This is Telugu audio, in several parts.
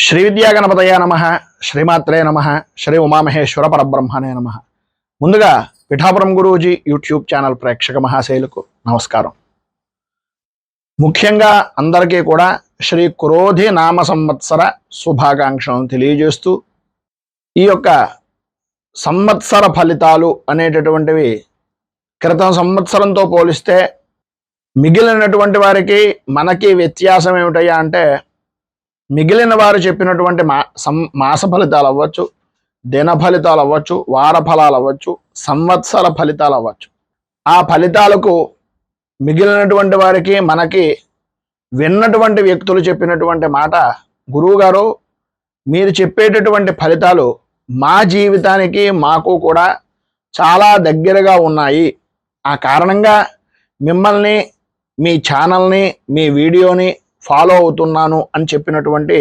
శ్రీ విద్యాగణపతయ నమ, శ్రీమాత్రే నమ, శ్రీ ఉమామహేశ్వర పరబ్రహ్మణే నమ. ముందుగా పిఠాపురం గురూజీ యూట్యూబ్ ఛానల్ ప్రేక్షక మహాశైలకు నమస్కారం. ముఖ్యంగా అందరికీ కూడా శ్రీ క్రోధి నామ సంవత్సర శుభాకాంక్షలను తెలియజేస్తూ, ఈ యొక్క సంవత్సర ఫలితాలు అనేటటువంటివి క్రితం సంవత్సరంతో పోలిస్తే మిగిలినటువంటి వారికి మనకి వ్యత్యాసం ఏమిటయ్యా అంటే, మిగిలిన వారు చెప్పినటువంటి మాస ఫలితాలు అవ్వచ్చు, దిన ఫలితాలు అవ్వచ్చు, వార ఫలాలు అవ్వచ్చు, సంవత్సర ఫలితాలు అవ్వచ్చు, ఆ ఫలితాలకు మిగిలినటువంటి వారికి మనకి విన్నటువంటి వ్యక్తులు చెప్పినటువంటి మాట, గురువుగారు మీరు చెప్పేటటువంటి ఫలితాలు మా జీవితానికి మాకు కూడా చాలా దగ్గరగా ఉన్నాయి, ఆ కారణంగా మిమ్మల్ని, మీ ఛానల్ని, మీ వీడియోని ఫాలో అవుతున్నాను అని చెప్పినటువంటి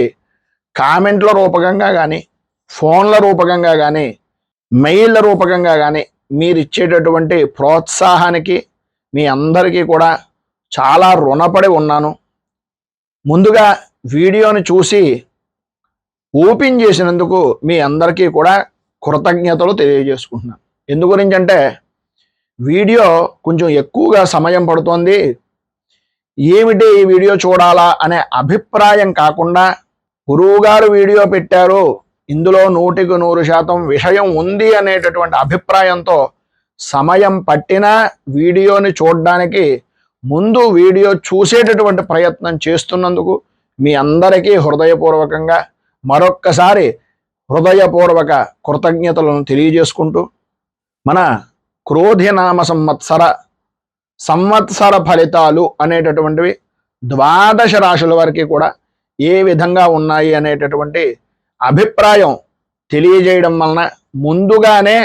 కామెంట్ల రూపకంగా కానీ, ఫోన్ల రూపకంగా కానీ, మెయిల్ల రూపకంగా కానీ మీరు ఇచ్చేటటువంటి ప్రోత్సాహానికి మీ అందరికీ కూడా చాలా రుణపడి ఉన్నాను. ముందుగా వీడియోని చూసి ఓపెన్ చేసినందుకు మీ అందరికీ కూడా కృతజ్ఞతలు తెలియజేసుకుంటున్నాను. ఎందు గురించి అంటే, వీడియో కొంచెం ఎక్కువగా సమయం పడుతోంది, ఏమిటి ఈ వీడియో చూడాలా అనే అభిప్రాయం కాకుండా, గురువుగారు వీడియో పెట్టారు, ఇందులో 100% విషయం ఉంది అనేటటువంటి అభిప్రాయంతో సమయం పట్టినా వీడియోని చూడడానికి ముందు వీడియో చూసేటటువంటి ప్రయత్నం చేస్తున్నందుకు మీ అందరికీ హృదయపూర్వకంగా మరొక్కసారి హృదయపూర్వక కృతజ్ఞతలను తెలియజేసుకుంటూ, మన క్రోధినామ సంవత్సర ఫలితాలు అనేటటువంటివి 12 రాశుల వరకు కూడా ఏ విధంగా ఉన్నాయి అనేటటువంటి అభిప్రాయం తెలియజేయడం వలన ముందుగానే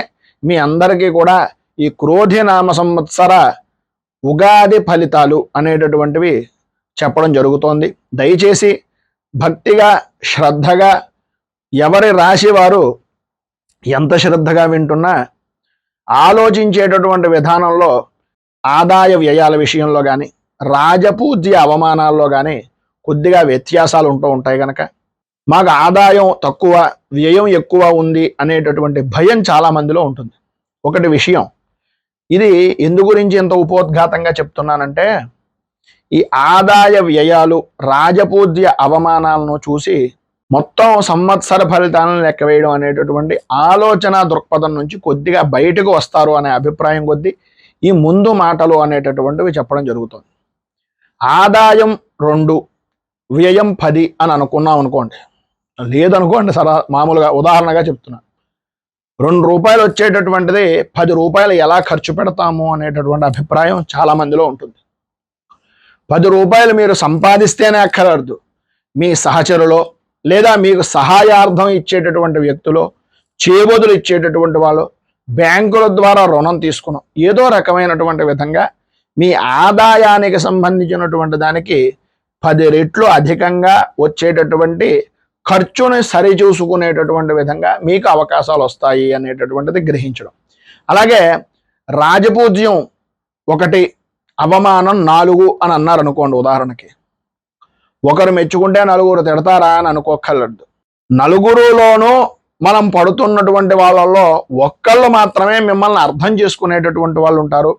మీ అందరికీ కూడా ఈ క్రోధినామ సంవత్సర ఉగాది ఫలితాలు అనేటటువంటివి చెప్పడం జరుగుతోంది. దయచేసి భక్తిగా, శ్రద్ధగా, ఎవరి రాశి వారు ఎంత శ్రద్ధగా వింటున్నా ఆలోచించేటటువంటి విధానంలో ఆదాయ వ్యయాల విషయంలో కానీ, రాజపూజ్య అవమానాల్లో కానీ కొద్దిగా వ్యత్యాసాలు ఉంటూ ఉంటాయి కనుక, మాకు ఆదాయం తక్కువ, వ్యయం ఎక్కువ ఉంది అనేటటువంటి భయం చాలా మందిలో ఉంటుంది. ఒకటి విషయం, ఇది ఎందు గురించి ఎంత ఉపోద్ఘాతంగా చెప్తున్నానంటే, ఈ ఆదాయ వ్యయాలు, రాజపూజ్య అవమానాలను చూసి మొత్తం సంవత్సర ఫలితాలను లెక్క వేయడం అనేటటువంటి ఆలోచన దృక్పథం నుంచి కొద్దిగా బయటకు వస్తారు అనే అభిప్రాయం కొద్దీ ఈ ముందు మాటలు అనేటటువంటివి చెప్పడం జరుగుతుంది. ఆదాయం 2, వ్యయం 10 అని అనుకున్నాం అనుకోండి, లేదనుకోండి, మామూలుగా ఉదాహరణగా చెప్తున్నా, 2 రూపాయలు వచ్చేటటువంటిది 10 రూపాయలు ఎలా ఖర్చు పెడతాము అనేటటువంటి అభిప్రాయం చాలా మందిలో ఉంటుంది. 10 రూపాయలు మీరు సంపాదిస్తేనే అక్కర్లేదు, మీ సహచరులో లేదా మీకు సహాయార్థం ఇచ్చేటటువంటి వ్యక్తులు, చేబదులు ఇచ్చేటటువంటి వాళ్ళు, బ్యాంకుల ద్వారా రుణం తీసుకున్నాం, ఏదో రకమైనటువంటి విధంగా మీ ఆదాయానికి సంబంధించినటువంటి దానికి 10 రెట్లు అధికంగా వచ్చేటటువంటి ఖర్చుని సరిచూసుకునేటటువంటి విధంగా మీకు అవకాశాలు వస్తాయి అనేటటువంటిది గ్రహించడం. అలాగే రాజపూజ్యం 1, అవమానం 4 అని అన్నారు అనుకోండి. ఉదాహరణకి, ఒకరు మెచ్చుకుంటే నలుగురు తిడతారా అని అనుకోక్కర్లేదు. నలుగురులోనూ మనం పడుతున్నటువంటి వాళ్ళల్లో ఒక్కళ్ళు మాత్రమే మిమ్మల్ని అర్థం చేసుకునేటటువంటి వాళ్ళు ఉంటారు.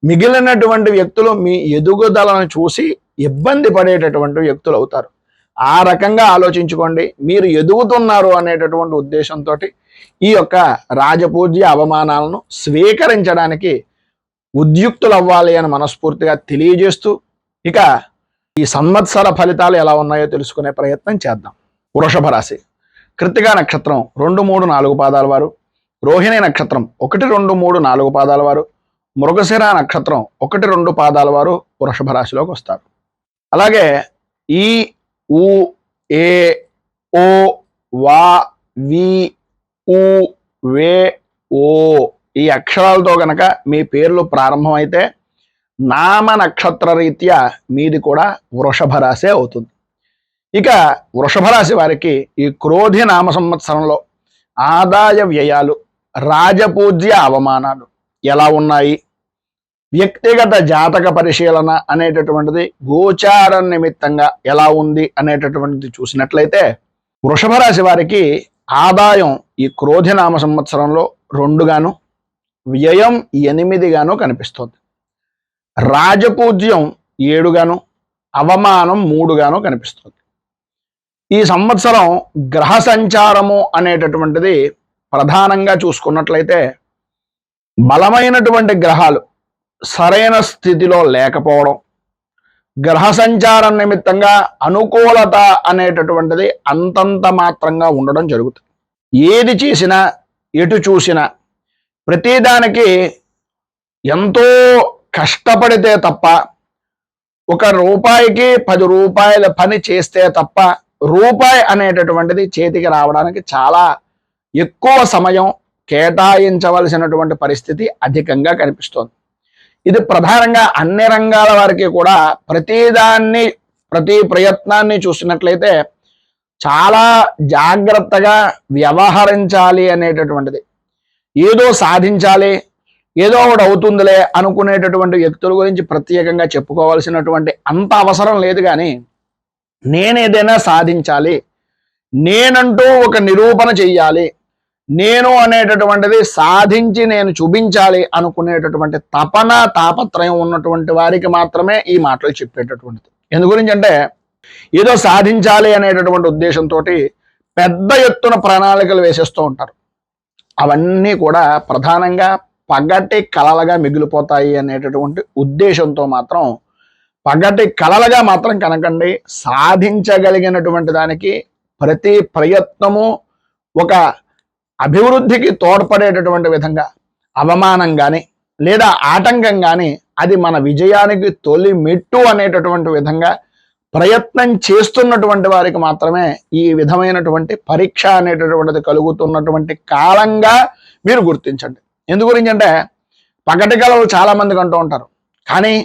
మిగిలినటువంటి వ్యక్తులు మీ ఎదుగుదలను చూసి ఇబ్బంది పడేటటువంటి వ్యక్తులు అవుతారు. ఆ రకంగా ఆలోచించుకోండి. మీరు ఎదుగుతున్నారు అనేటటువంటి ఉద్దేశంతో ఈ యొక్క రాజపూజ్య అవమానాలను స్వీకరించడానికి ఉద్యుక్తులు అవ్వాలి అని మనస్ఫూర్తిగా తెలియజేస్తూ, ఇక ఈ సంవత్సర ఫలితాలు ఎలా ఉన్నాయో తెలుసుకునే ప్రయత్నం చేద్దాం. వృషభ రాశి, కృత్తికా నక్షత్రం 2, 3, 4 పాదాల వారు, రోహిణి నక్షత్రం 1, 2, 3, 4 పాదాల వారు, మృగశిర నక్షత్రం 1, 2 పాదాల వారు వృషభ రాశిలోకి వస్తారు. అలాగే ఈ, ఊ, ఏ, ఓ, వా, వి, ఊ, వే, ఓ ఈ అక్షరాలతో గనక మీ పేర్లు ప్రారంభమైతే నామ నక్షత్ర రీత్యా మీది కూడా వృషభ రాశి అవుతుంది. ఇక వృషభ రాశి వారికి ఈ క్రోధి నామ సంవత్సరంలో ఆదాయ వ్యయాలు, రాజపూజ్య అవమానాలు ఎలా ఉన్నాయి, వ్యక్తిగత జాతక పరిశీలన అనేటటువంటిది గోచార నిమిత్తంగా ఎలా ఉంది అనేటటువంటిది చూసినట్లయితే, వృషభ రాశి వారికి ఆదాయం ఈ క్రోధినామ సంవత్సరంలో 2గాను, వ్యయం 8గాను కనిపిస్తుంది. రాజపూజ్యం 7గాను, అవమానం 3గాను కనిపిస్తుంది. ఈ సంవత్సరం గ్రహ సంచారము అనేటటువంటిది ప్రధానంగా చూసుకున్నట్లయితే బలమైనటువంటి గ్రహాలు సరైన స్థితిలో లేకపోవడం, గ్రహ సంచారం నిమిత్తంగా అనుకూలత అనేటటువంటిది అంతంత మాత్రంగా ఉండడం జరుగుతుంది. ఏది చేసినా ఎటు చూసినా ప్రతిదానికి ఎంతో కష్టపడితే తప్ప, ఒక రూపాయికి 10 రూపాయల పని చేస్తే తప్ప రూపాయి అనేటటువంటిది చేతికి రావడానికి చాలా ఎక్కువ సమయం కేటాయించవలసినటువంటి పరిస్థితి అధికంగా కనిపిస్తోంది. ఇది ప్రధానంగా అన్ని రంగాల వారికి కూడా ప్రతి ప్రయత్నాన్ని చూసినట్లయితే చాలా జాగ్రత్తగా వ్యవహరించాలి అనేటటువంటిది. ఏదో సాధించాలి, ఏదో ఒకటి అవుతుందిలే అనుకునేటటువంటి వ్యక్తుల గురించి ప్రత్యేకంగా చెప్పుకోవాల్సినటువంటి అంత అవసరం లేదు. కానీ నేనేదైనా సాధించాలి, నేనంటూ ఒక నిరూపణ చెయ్యాలి, నేను అనేటటువంటిది సాధించి నేను చూపించాలి అనుకునేటటువంటి తపన తాపత్రయం ఉన్నటువంటి వారికి మాత్రమే ఈ మాటలు చెప్పేటటువంటిది. ఎందు గురించి అంటే ఏదో సాధించాలి అనేటటువంటి ఉద్దేశంతో పెద్ద ఎత్తున ప్రణాళికలు వేసేస్తూ ఉంటారు. అవన్నీ కూడా ప్రధానంగా పగటి కలలుగా మిగిలిపోతాయి అనేటటువంటి ఉద్దేశంతో మాత్రం పగటి కలలుగా మాత్రం కనకండి. సాధించగలిగినటువంటి దానికి ప్రతి ప్రయత్నము ఒక అభివృద్ధికి తోడ్పడేటటువంటి విధంగా, అవమానం కానీ లేదా ఆటంకం కానీ అది మన విజయానికి తొలి మెట్టు అనేటటువంటి విధంగా ప్రయత్నం చేస్తున్నటువంటి వారికి మాత్రమే ఈ విధమైనటువంటి పరీక్ష అనేటటువంటిది కలుగుతున్నటువంటి కాలంగా మీరు గుర్తించండి. ఎందు గురించి అంటే పగటి కళలు చాలా మందికి అంటూ ఉంటారు, కానీ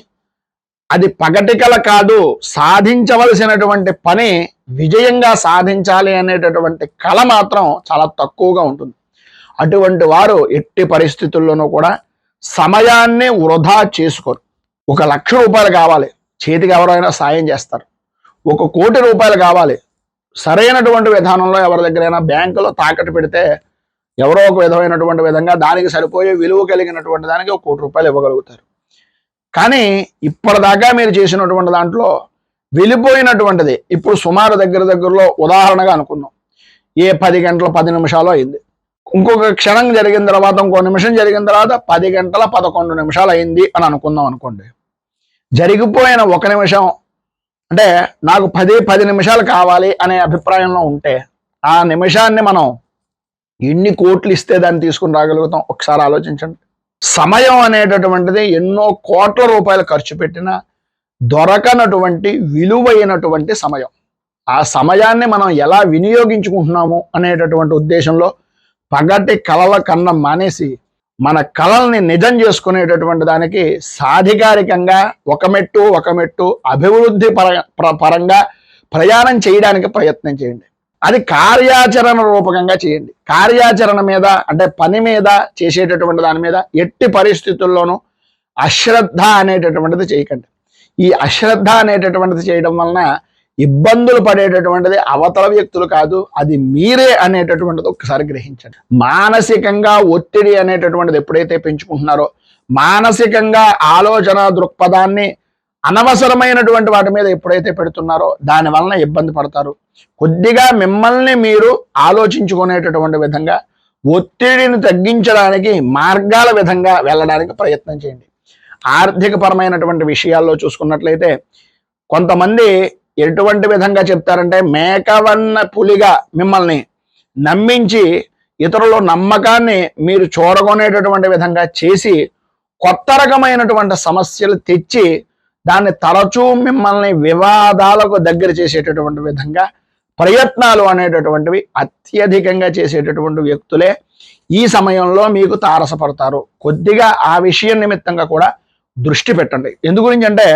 అది పగటి కళ కాదు, సాధించవలసినటువంటి పని విజయంగా సాధించాలి అనేటటువంటి కళ మాత్రం చాలా తక్కువగా ఉంటుంది. అటువంటి వారు ఎట్టి పరిస్థితుల్లోనూ కూడా సమయాన్ని వృధా చేసుకోరు. 1,00,000 రూపాయలు కావాలి, చేతికి ఎవరైనా సాయం చేస్తారు. 1 కోటి రూపాయలు కావాలి, సరైనటువంటి విధానంలో ఎవరి దగ్గరైనా బ్యాంకులో తాకట్టు పెడితే ఎవరో ఒక విధమైనటువంటి విధంగా దానికి సరిపోయే విలువ కలిగినటువంటి దానికి 1 కోటి రూపాయలు ఇవ్వగలుగుతారు. కానీ ఇప్పటిదాకా మీరు చేసినటువంటి దాంట్లో వెళ్ళిపోయినటువంటిది ఇప్పుడు సుమారు దగ్గరలో ఉదాహరణగా అనుకుందాం, ఏ 10 గంటల 10 నిమిషాలు అయింది, ఇంకొక క్షణం జరిగిన తర్వాత ఇంకో నిమిషం జరిగిన తర్వాత 10 గంటల 11 నిమిషాలు అయింది అని అనుకుందాం అనుకోండి. జరిగిపోయిన 1 నిమిషం అంటే నాకు 10 నిమిషాలు కావాలి అనే అభిప్రాయంలో ఉంటే ఆ నిమిషాన్ని మనం ఎన్ని కోట్లు ఇస్తే దాన్ని తీసుకుని రాగలుగుతాం ఒకసారి ఆలోచించండి. సమయం అనేటటువంటిది ఎన్నో కోట్ల రూపాయలు ఖర్చు పెట్టినా దొరకనటువంటి విలువైనటువంటి సమయం. ఆ సమయాన్ని మనం ఎలా వినియోగించుకుంటున్నాము అనేటటువంటి ఉద్దేశంలో పగటి కలల కన్నా మానేసి మన కలల్ని నిజం చేసుకునేటటువంటి దానికి సాధికారికంగా ఒక మెట్టు అభివృద్ధి పరంగా ప్రయాణం చేయడానికి ప్రయత్నం చేయండి. అది కార్యాచరణ రూపకంగా చేయండి. కార్యాచరణ మీద అంటే పని మీద చేసేటటువంటి దాని మీద ఎట్టి పరిస్థితుల్లోనూ అశ్రద్ధ అనేటటువంటిది చేయకండి. ఈ అశ్రద్ధ అనేటటువంటిది చేయడం వలన ఇబ్బందులు పడేటటువంటిది అవతల వ్యక్తులు కాదు, అది మీరే అనేటటువంటిది ఒక్కసారి గ్రహించండి. మానసికంగా ఒత్తిడి అనేటటువంటిది ఎప్పుడైతే పెంచుకుంటున్నారో, మానసికంగా ఆలోచన దృక్పథాన్ని అనవసరమైనటువంటి వాటి మీద ఎప్పుడైతే పెడుతున్నారో దాని వలన ఇబ్బంది పడతారు. కొద్దిగా మిమ్మల్ని మీరు ఆలోచించుకునేటటువంటి విధంగా ఒత్తిడిని తగ్గించడానికి మార్గాల విధంగా వెళ్ళడానికి ప్రయత్నం చేయండి. ఆర్థిక పరమైనటువంటి విషయాల్లో చూసుకున్నట్లయితే కొంతమంది ఎటువంటి విధంగా చెప్తారంటే మేకవన్న పులిగా మిమ్మల్ని నమ్మించి ఇతరుల నమ్మకాన్ని మీరు చూరగొనేటటువంటి విధంగా చేసి కొత్త రకమైనటువంటి సమస్యలు తెచ్చి దాన్ని తరచూ మిమ్మల్ని వివాదాలకు దగ్గర చేసేటటువంటి విధంగా ప్రయత్నాలు అనేటటువంటివి అత్యధికంగా చేసేటటువంటి వ్యక్తులే ఈ సమయంలో మీకు తారసపడతారు. కొద్దిగా ఆ విషయం నిమిత్తంగా కూడా దృష్టి పెట్టండి. ఎందు గురించి అంటే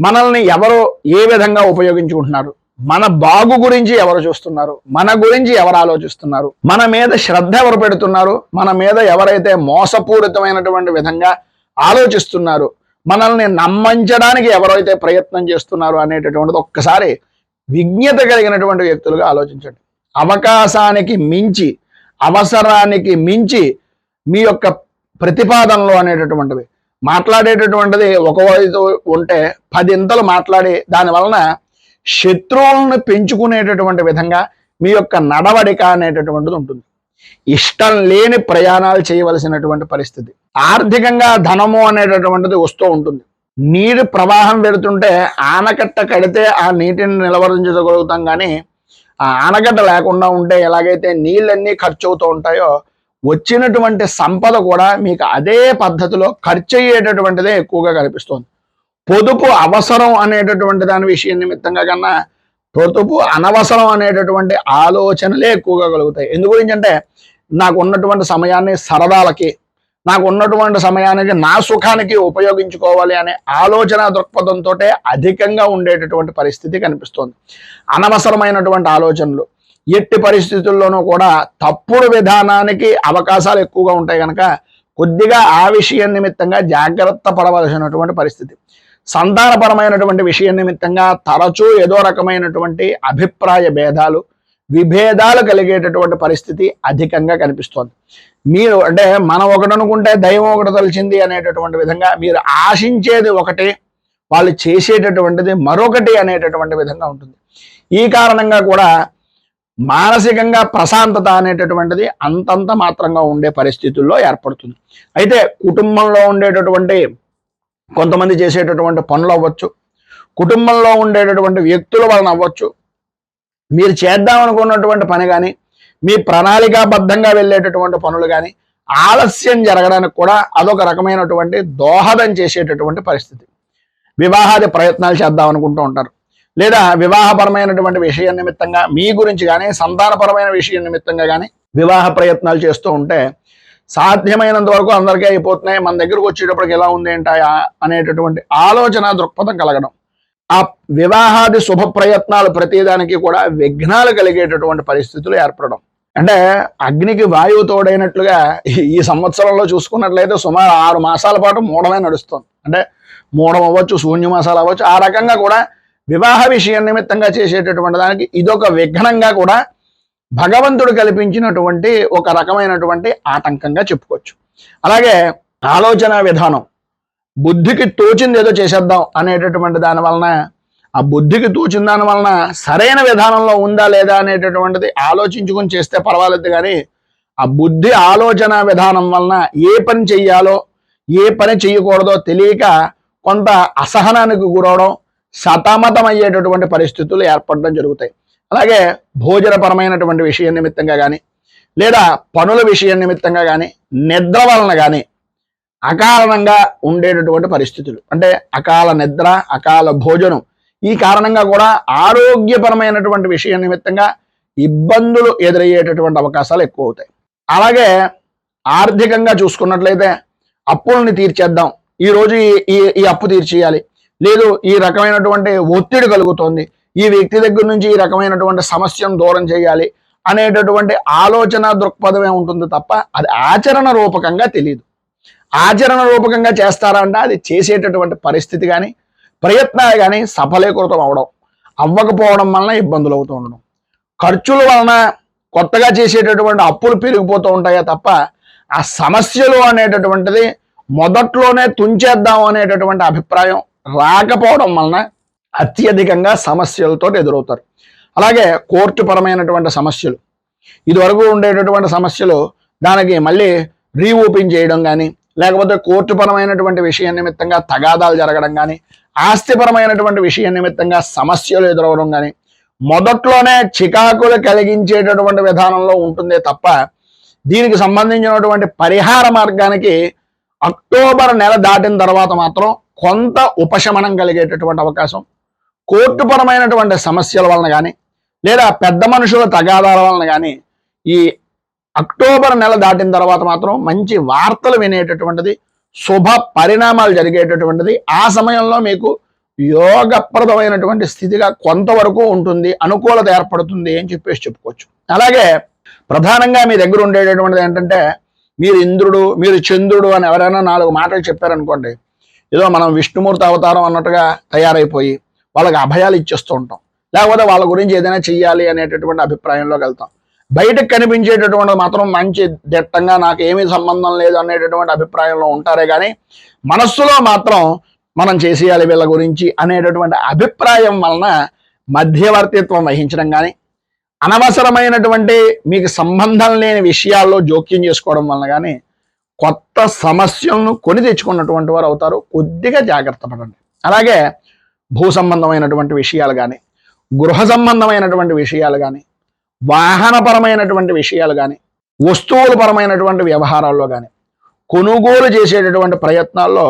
మనల్ని ఎవరు ఏ విధంగా ఉపయోగించుకుంటున్నారు, మన బాగు గురించి ఎవరు చూస్తున్నారు, మన గురించి ఎవరు ఆలోచిస్తున్నారు, మన మీద శ్రద్ధ ఎవరు పెడుతున్నారు, మన మీద ఎవరైతే మోసపూరితమైనటువంటి విధంగా ఆలోచిస్తున్నారు, మనల్ని నమ్మించడానికి ఎవరైతే ప్రయత్నం చేస్తున్నారు అనేటటువంటిది ఒక్కసారి విజ్ఞత కలిగినటువంటి వ్యక్తులుగా ఆలోచించండి. అవకాశానికి మించి, అవసరానికి మించి మీ యొక్క ప్రతిపాదనలు అనేటటువంటివి మాట్లాడేటటువంటిది ఒక వైపు ఉంటే 10 ఇంతలు మాట్లాడి దాని వలన శత్రువులను పెంచుకునేటటువంటి విధంగా మీ యొక్క నడవడిక అనేటటువంటిది ఉంటుంది. ఇష్టం లేని ప్రయాణాలు చేయవలసినటువంటి పరిస్థితి. ఆర్థికంగా ధనము అనేటటువంటిది వస్తూ ఉంటుంది. నీరు ప్రవాహం పెడుతుంటే ఆనకట్ట కడితే ఆ నీటిని నిలవరించగలుగుతాం, కానీ ఆ ఆనకట్ట లేకుండా ఉంటే ఎలాగైతే నీళ్ళన్నీ ఖర్చు అవుతూ ఉంటాయో వచ్చినటువంటి సంపద కూడా మీకు అదే పద్ధతిలో ఖర్చు అయ్యేటటువంటిదే ఎక్కువగా కనిపిస్తుంది. పొదుపు అవసరం అనేటటువంటి దాని విషయం నిమిత్తంగా కన్నా పొదుపు అనవసరం అనేటటువంటి ఆలోచనలే ఎక్కువగా కలుగుతాయి. ఎందు గురించి అంటే నాకు ఉన్నటువంటి సమయాన్ని సరదాలకి, నాకు ఉన్నటువంటి సమయానికి నా సుఖానికి ఉపయోగించుకోవాలి అనే ఆలోచన దృక్పథంతో అధికంగా ఉండేటటువంటి పరిస్థితి కనిపిస్తుంది. అనవసరమైనటువంటి ఆలోచనలు, ఎట్టి పరిస్థితుల్లోనూ కూడా తప్పుడు విధానానికి అవకాశాలు ఎక్కువగా ఉంటాయి కనుక కొద్దిగా ఆ విషయం నిమిత్తంగా జాగ్రత్త పడవలసినటువంటి పరిస్థితి. సంతానపరమైనటువంటి విషయం నిమిత్తంగా తరచూ ఏదో రకమైనటువంటి అభిప్రాయ భేదాలు, విభేదాలు కలిగేటటువంటి పరిస్థితి అధికంగా కనిపిస్తోంది. మీరు అంటే మనం ఒకటి అనుకుంటే దైవం ఒకటి తలిచింది అనేటటువంటి విధంగా మీరు ఆశించేది ఒకటి, వాళ్ళు చేసేటటువంటిది మరొకటి అనేటటువంటి విధంగా ఉంటుంది. ఈ కారణంగా కూడా మానసికంగా ప్రశాంతత అనేటటువంటిది అంతంత మాత్రంగా ఉండే పరిస్థితుల్లో ఏర్పడుతుంది. అయితే కుటుంబంలో ఉండేటటువంటి కొంతమంది చేసేటటువంటి పనులు అవ్వచ్చు, కుటుంబంలో ఉండేటటువంటి వ్యక్తుల వలన అవ్వచ్చు, మీరు చేద్దాం అనుకున్నటువంటి పని కానీ, మీ ప్రణాళికాబద్ధంగా వెళ్ళేటటువంటి పనులు కానీ ఆలస్యం జరగడానికి కూడా అదొక రకమైనటువంటి దోహదం చేసేటటువంటి పరిస్థితి. వివాహాది ప్రయత్నాలు చేద్దాం అనుకుంటూ ఉంటారు, లేదా వివాహపరమైనటువంటి విషయం నిమిత్తంగా మీ గురించి కానీ, సంతానపరమైన విషయం నిమిత్తంగా కానీ వివాహ ప్రయత్నాలు చేస్తూ ఉంటే సాధ్యమైనంత వరకు అందరికీ అయిపోతున్నాయి, మన దగ్గరకు వచ్చేటప్పటికి ఎలా ఉంది ఏంటాయా అనేటటువంటి ఆలోచన దృక్పథం కలగడం, ఆ వివాహాది శుభ ప్రయత్నాలు ప్రతిదానికి కూడా విఘ్నాలు కలిగేటటువంటి పరిస్థితులు ఏర్పడడం. అంటే అగ్నికి వాయువు తోడైనట్లుగా ఈ సంవత్సరంలో చూసుకున్నట్లయితే సుమారు 6 మాసాల పాటు మూఢమే నడుస్తుంది. అంటే మూఢం అవ్వచ్చు, శూన్యమాసాలు అవ్వచ్చు, ఆ రకంగా కూడా వివాహ విషయం నిమిత్తంగా చేసేటటువంటి దానికి ఇదొక విఘ్నంగా కూడా భగవంతుడు కల్పించినటువంటి ఒక రకమైనటువంటి ఆటంకంగా చెప్పుకోవచ్చు. అలాగే ఆలోచన విధానం, బుద్ధికి తోచింది ఏదో చేసేద్దాం అనేటటువంటి దాని వలన, ఆ బుద్ధికి తోచిన దాని వలన సరైన విధానంలో ఉందా లేదా అనేటటువంటిది ఆలోచించుకుని చేస్తే పర్వాలేదు, కానీ ఆ బుద్ధి ఆలోచన విధానం వలన ఏ పని చెయ్యాలో ఏ పని చెయ్యకూడదో తెలియక కొంత అసహనానికి గురవడం, సతమతం అయ్యేటటువంటి పరిస్థితులు ఏర్పడడం జరుగుతాయి. అలాగే భోజనపరమైనటువంటి విషయం నిమిత్తంగా కానీ, లేదా పనుల విషయం నిమిత్తంగా కానీ, నిద్ర వలన కానీ అకారణంగా ఉండేటటువంటి పరిస్థితులు, అంటే అకాల నిద్ర, అకాల భోజనం, ఈ కారణంగా కూడా ఆరోగ్యపరమైనటువంటి విషయం నిమిత్తంగా ఇబ్బందులు ఎదురయ్యేటటువంటి అవకాశాలు ఎక్కువ అవుతాయి. అలాగే ఆర్థికంగా చూసుకున్నట్లయితే అప్పుల్ని తీర్చేద్దాం, ఈరోజు ఈ అప్పు తీర్చేయాలి, లేదు ఈ రకమైనటువంటి ఒత్తిడి కలుగుతోంది, ఈ వ్యక్తి దగ్గర నుంచి ఈ రకమైనటువంటి సమస్యను దూరం చేయాలి అనేటటువంటి ఆలోచన దృక్పథమే ఉంటుంది తప్ప అది ఆచరణ రూపకంగా తెలియదు. ఆచరణ రూపకంగా చేస్తారా అంటే అది చేసేటటువంటి పరిస్థితి కానీ, ప్రయత్నాలు కానీ సఫలీకృతం అవ్వకపోవడం వలన ఇబ్బందులు అవుతూ ఉండడం, ఖర్చుల వలన కొత్తగా చేసేటటువంటి అప్పులు పెరిగిపోతూ ఉంటాయే తప్ప ఆ సమస్యలు అనేటటువంటిది మొదట్లోనే తుంచేద్దాం అనేటటువంటి అభిప్రాయం రాకపోవడం వలన అత్యధికంగా సమస్యలతో ఎదురవుతారు. అలాగే కోర్టు పరమైనటువంటి సమస్యలు, ఇదివరకు ఉండేటటువంటి సమస్యలు దానికి మళ్ళీ రీఓపెన్ చేయడం కానీ, లేకపోతే కోర్టు పరమైనటువంటి విషయం నిమిత్తంగా తగాదాలు జరగడం కానీ, ఆస్తిపరమైనటువంటి విషయం నిమిత్తంగా సమస్యలు ఎదురవడం కానీ మొదట్లోనే చికాకులు కలిగించేటటువంటి విధానంలో ఉంటుందే తప్ప దీనికి సంబంధించినటువంటి పరిహార మార్గానికి అక్టోబర్ నెల దాటిన తర్వాత మాత్రం కొంత ఉపశమనం కలిగేటటువంటి అవకాశం, కోర్టుపరమైనటువంటి సమస్యల వలన కానీ, లేదా పెద్ద మనుషుల తగాదాల వలన కానీ ఈ అక్టోబర్ నెల దాటిన తర్వాత మాత్రం మంచి వార్తలు వినేటటువంటిది, శుభ పరిణామాలు జరిగేటటువంటిది ఆ సమయంలో మీకు యోగప్రదమైనటువంటి స్థితిగా కొంతవరకు ఉంటుంది, అనుకూలత ఏర్పడుతుంది అని చెప్పేసి చెప్పుకోవచ్చు. అలాగే ప్రధానంగా మీ దగ్గర ఉండేటటువంటిది ఏంటంటే, మీరు ఇంద్రుడు, మీరు చంద్రుడు అని ఎవరైనా 4 మాటలు చెప్పారనుకోండి, ఏదో మనం విష్ణుమూర్తి అవతారం అన్నట్టుగా తయారైపోయి వాళ్ళకి అభయాలు ఇచ్చేస్తూ ఉంటాం. లేకపోతే వాళ్ళ గురించి ఏదైనా చెయ్యాలి అనేటటువంటి అభిప్రాయంలోకి వెళ్తాం. బయటకు కనిపించేటటువంటిది మాత్రం మంచి దిట్టంగా నాకు ఏమీ సంబంధం లేదు అనేటటువంటి అభిప్రాయంలో ఉంటారే కానీ మనస్సులో మాత్రం మనం చేసేయాలి వీళ్ళ గురించి అనేటటువంటి అభిప్రాయం వలన మధ్యవర్తిత్వం వహించడం కానీ, అనవసరమైనటువంటి మీకు సంబంధం లేని విషయాల్లో జోక్యం చేసుకోవడం వలన కానీ కొత్త సమస్యలను కొని తెచ్చుకున్నటువంటి వారు అవుతారు. కొద్దిగా జాగ్రత్త పడండి. అలాగే భూ సంబంధమైనటువంటి విషయాలు కానీ, గృహ సంబంధమైనటువంటి విషయాలు కానీ, వాహనపరమైనటువంటి విషయాలు కానీ, వస్తువుల పరమైనటువంటి వ్యవహారాల్లో కానీ, కొనుగోలు చేసేటటువంటి ప్రయత్నాల్లో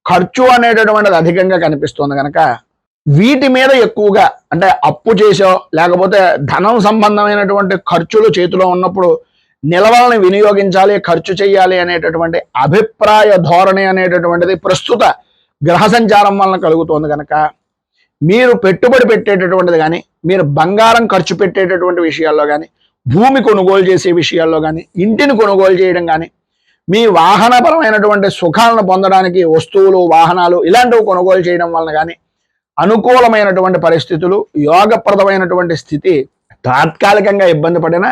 ఖర్చు అనేటటువంటిది అధికంగా కనిపిస్తుంది కనుక వీటి మీద ఎక్కువగా, అంటే అప్పు చేసో లేకపోతే ధనం సంబంధమైనటువంటి ఖర్చులు చేతిలో ఉన్నప్పుడు నిల్వల్ని వినియోగించాలి, ఖర్చు చేయాలి అనేటటువంటి అభిప్రాయ ధోరణి అనేటటువంటిది ప్రస్తుత గ్రహ సంచారం వలన కలుగుతోంది కనుక మీరు పెట్టుబడి పెట్టేటటువంటిది కానీ, మీరు బంగారం ఖర్చు పెట్టేటటువంటి విషయాల్లో కానీ, భూమి కొనుగోలు చేసే విషయాల్లో కానీ, ఇంటిని కొనుగోలు చేయడం కానీ, మీ వాహనపరమైనటువంటి సుఖాలను పొందడానికి వస్తువులు, వాహనాలు ఇలాంటివి కొనుగోలు చేయడం వలన కానీ అనుకూలమైనటువంటి పరిస్థితులు, యోగప్రదమైనటువంటి స్థితి తాత్కాలికంగా ఇబ్బంది పడిన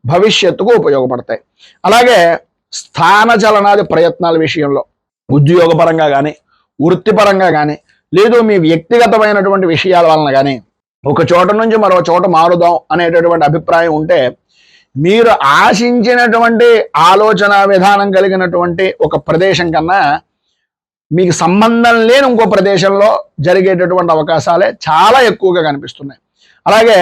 భవిష్యత్తుకు ఉపయోగపడతాయి. అలాగే స్థానచలనాది ప్రయత్నాల విషయంలో ఉద్యోగపరంగా కానీ, వృత్తిపరంగా కానీ, లేదు మీ వ్యక్తిగతమైనటువంటి విషయాల వలన కానీ ఒక చోట నుంచి మరో చోట మారుదాం అనేటటువంటి అభిప్రాయం ఉంటే మీరు ఆశించినటువంటి ఆలోచన విధానం కలిగినటువంటి ఒక ప్రదేశం కన్నా మీకు సంబంధం లేని ఇంకో ప్రదేశంలో జరిగేటటువంటి అవకాశాలే చాలా ఎక్కువగా కనిపిస్తున్నాయి. అలాగే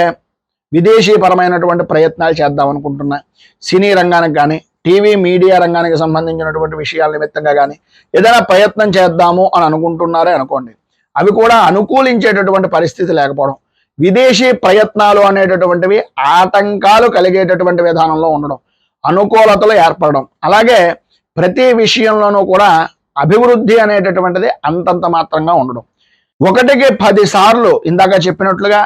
విదేశీపరమైనటువంటి ప్రయత్నాలు చేద్దాం అనుకుంటున్నా, సినీ రంగానికి కానీ, టీవీ మీడియా రంగానికి సంబంధించినటువంటి విషయాల నిమిత్తంగా కానీ ఏదైనా ప్రయత్నం చేద్దాము అని అనుకుంటున్నారే అనుకోండి, అవి కూడా అనుకూలించేటటువంటి పరిస్థితి లేకపోవడం, విదేశీ ప్రయత్నాలు అనేటటువంటివి ఆటంకాలు కలిగేటటువంటి విధానంలో ఉండడం, అనుకూలతలు ఏర్పడడం, అలాగే ప్రతి విషయంలోనూ కూడా అభివృద్ధి అనేటటువంటిది అంతంత మాత్రంగా ఉండడం, 1కి 10 సార్లు ఇందాక చెప్పినట్లుగా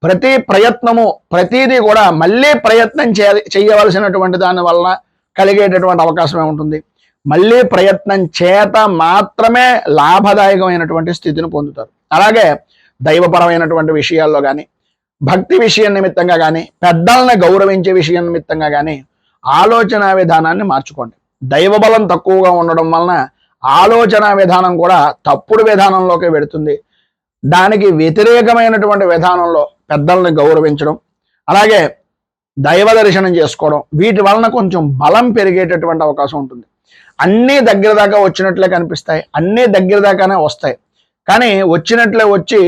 ప్రతి ప్రయత్నము ప్రతిదీ కూడా మళ్ళీ ప్రయత్నం చేయవలసినటువంటి దాని వలన కలిగేటటువంటి అవకాశమే ఉంటుంది. మళ్ళీ ప్రయత్నం చేత మాత్రమే లాభదాయకమైనటువంటి స్థితిని పొందుతారు. అలాగే దైవపరమైనటువంటి విషయాల్లో కానీ, భక్తి విషయం నిమిత్తంగా కానీ, పెద్దల్ని గౌరవించే విషయం నిమిత్తంగా కానీ ఆలోచన విధానాన్ని మార్చుకోండి. దైవబలం తక్కువగా ఉండడం వలన ఆలోచన విధానం కూడా తప్పుడు విధానంలోకి వెడుతుంది. దానికి వ్యతిరేకమైనటువంటి విధానంలో పెద్దల్ని గౌరవించడం, అలాగే దైవ దర్శనం చేసుకోవడం, వీటి వలన కొంచెం బలం పెరిగేటటువంటి అవకాశం ఉంటుంది. అన్నీ దగ్గర దాకా వచ్చినట్లే కనిపిస్తాయి, అన్నీ దగ్గర దాకానే వస్తాయి, కానీ వచ్చినట్లే వచ్చి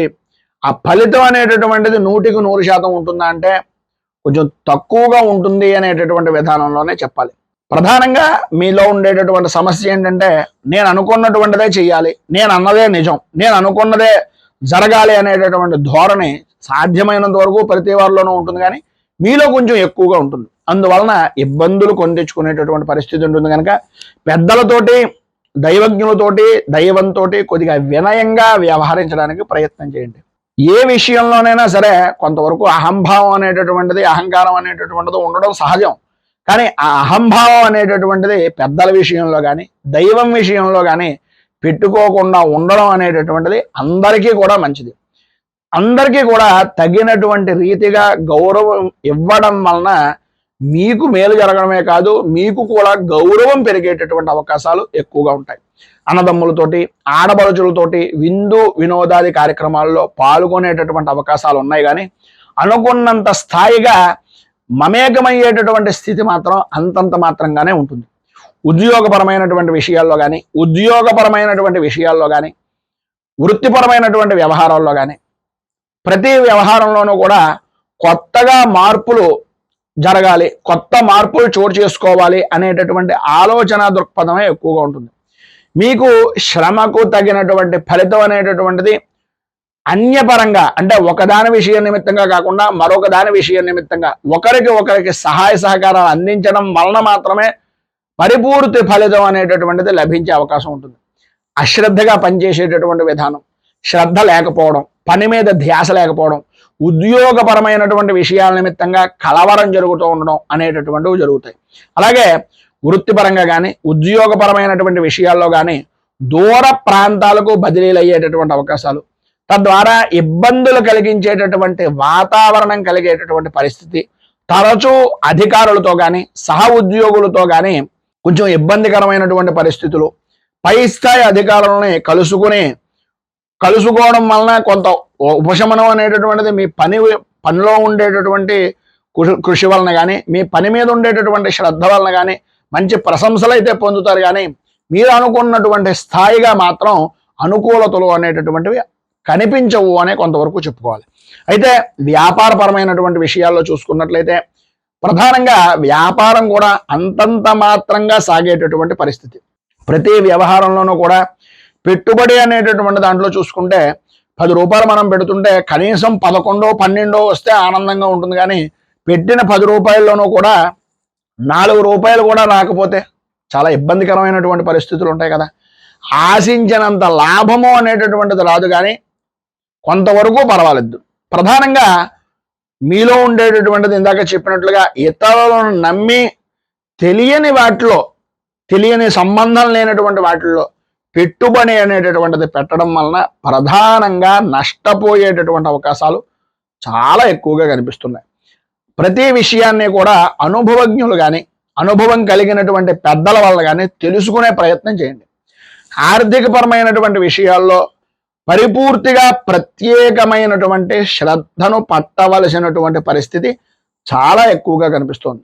ఆ ఫలితం అనేటటువంటిది 100కి 100% ఉంటుందా అంటే కొంచెం తక్కువగా ఉంటుంది అనేటటువంటి విధానంలోనే చెప్పాలి. ప్రధానంగా మీలో ఉండేటటువంటి సమస్య ఏంటంటే నేను అనుకున్నటువంటిదే చెయ్యాలి, నేను అన్నదే నిజం, నేను అనుకున్నదే జరగాలి అనేటటువంటి ధోరణి సాధ్యమైనంత వరకు ప్రతి వారిలోనూ ఉంటుంది, కానీ మీలో కొంచెం ఎక్కువగా ఉంటుంది. అందువలన ఇబ్బందులు కొని తెచ్చుకునేటటువంటి పరిస్థితి ఉంటుంది. కనుక పెద్దలతోటి, దైవజ్ఞులతోటి, దైవంతో కొద్దిగా వినయంగా వ్యవహరించడానికి ప్రయత్నం చేయండి. ఏ విషయంలోనైనా సరే కొంతవరకు అహంభావం అనేటటువంటిది, అహంకారం అనేటటువంటిది ఉండడం సహజం. కానీ ఆ అహంభావం అనేటటువంటిది పెద్దల విషయంలో కానీ, దైవం విషయంలో కానీ పెట్టుకోకుండా ఉండడం అనేటటువంటిది అందరికీ కూడా మంచిది. అందరికీ కూడా తగినటువంటి రీతిగా గౌరవం ఇవ్వడం వలన మీకు మేలు జరగడమే కాదు, మీకు కూడా గౌరవం పెరిగేటటువంటి అవకాశాలు ఎక్కువగా ఉంటాయి. అన్నదమ్ములతోటి, ఆడబడుచులతోటి విందు వినోదాది కార్యక్రమాల్లో పాల్గొనేటటువంటి అవకాశాలు ఉన్నాయి, కానీ అనుకున్నంత స్థాయిగా మమేకమయ్యేటటువంటి స్థితి మాత్రం అంతంత మాత్రంగానే ఉంటుంది. ఉద్యోగపరమైనటువంటి విషయాల్లో కానీ, వృత్తిపరమైనటువంటి వ్యవహారాల్లో కానీ, ప్రతి వ్యవహారంలోనూ కూడా కొత్తగా మార్పులు జరగాలి, కొత్త మార్పులు చోటు చేసుకోవాలి అనేటటువంటి ఆలోచన దృక్పథమే ఎక్కువగా ఉంటుంది. మీకు శ్రమకు తగినటువంటి ఫలితం అనేటటువంటిది అన్యపరంగా, అంటే ఒకదాని విషయం నిమిత్తంగా కాకుండా మరొక దాని విషయం నిమిత్తంగా ఒకరికి సహాయ సహకారాలు అందించడం వలన మాత్రమే పరిపూర్తి ఫలితం అనేటటువంటిది లభించే అవకాశం ఉంటుంది. అశ్రద్ధగా పనిచేసేటటువంటి విధానం, శ్రద్ధ లేకపోవడం, పని మీద ధ్యాస లేకపోవడం, ఉద్యోగపరమైనటువంటి విషయాల నిమిత్తంగా కలవరం జరుగుతూ ఉండడం అనేటటువంటివి జరుగుతాయి. అలాగే వృత్తిపరంగా కానీ, ఉద్యోగపరమైనటువంటి విషయాల్లో కానీ దూర ప్రాంతాలకు బదిలీలు అయ్యేటటువంటి అవకాశాలు, తద్వారా ఇబ్బందులు కలిగించేటటువంటి వాతావరణం కలిగేటటువంటి పరిస్థితి, తరచూ అధికారులతో కానీ సహ ఉద్యోగులతో కానీ కొంచెం ఇబ్బందికరమైనటువంటి పరిస్థితులు, పై స్థాయి అధికారులని కలుసుకోవడం వలన కొంత ఉపశమనం అనేటటువంటిది మీ పనిలో ఉండేటటువంటి కృషి వలన కానీ, మీ పని మీద ఉండేటటువంటి శ్రద్ధ వలన కానీ మంచి ప్రశంసలు అయితే పొందుతారు. కానీ మీరు అనుకున్నటువంటి స్థాయిగా మాత్రం అనుకూలతలు అనేటటువంటివి కనిపించవు అనే కొంతవరకు చెప్పుకోవాలి. అయితే వ్యాపారపరమైనటువంటి విషయాల్లో చూసుకున్నట్లయితే ప్రధానంగా వ్యాపారం కూడా అంతంత మాత్రంగా సాగేటటువంటి పరిస్థితి. ప్రతి వ్యవహారంలోనూ కూడా పెట్టుబడి అనేటటువంటి దాంట్లో చూసుకుంటే 10 రూపాయలు మనం పెడుతుంటే కనీసం 11, 12 వస్తే ఆనందంగా ఉంటుంది. కానీ పెట్టిన 10 రూపాయల్లోనూ కూడా 4 రూపాయలు కూడా రాకపోతే చాలా ఇబ్బందికరమైనటువంటి పరిస్థితులు ఉంటాయి కదా. ఆశించినంత లాభము అనేటటువంటిది రాదు, కానీ కొంతవరకు పర్వాలేదు. ప్రధానంగా మీలో ఉండేటటువంటిది ఇందాక చెప్పినట్లుగా ఇతరులను నమ్మి తెలియని సంబంధం లేనటువంటి వాటిల్లో పెట్టుబడి అనేటటువంటిది పెట్టడం వలన ప్రధానంగా నష్టపోయేటటువంటి అవకాశాలు చాలా ఎక్కువగా కనిపిస్తున్నాయి. ప్రతి విషయాన్ని కూడా అనుభవజ్ఞులు కానీ అనుభవం కలిగినటువంటి పెద్దల వల్ల కానీ తెలుసుకునే ప్రయత్నం చేయండి. ఆర్థికపరమైనటువంటి విషయాల్లో పరిపూర్తిగా ప్రత్యేకమైనటువంటి శ్రద్ధను పట్టవలసినటువంటి పరిస్థితి చాలా ఎక్కువగా కనిపిస్తోంది.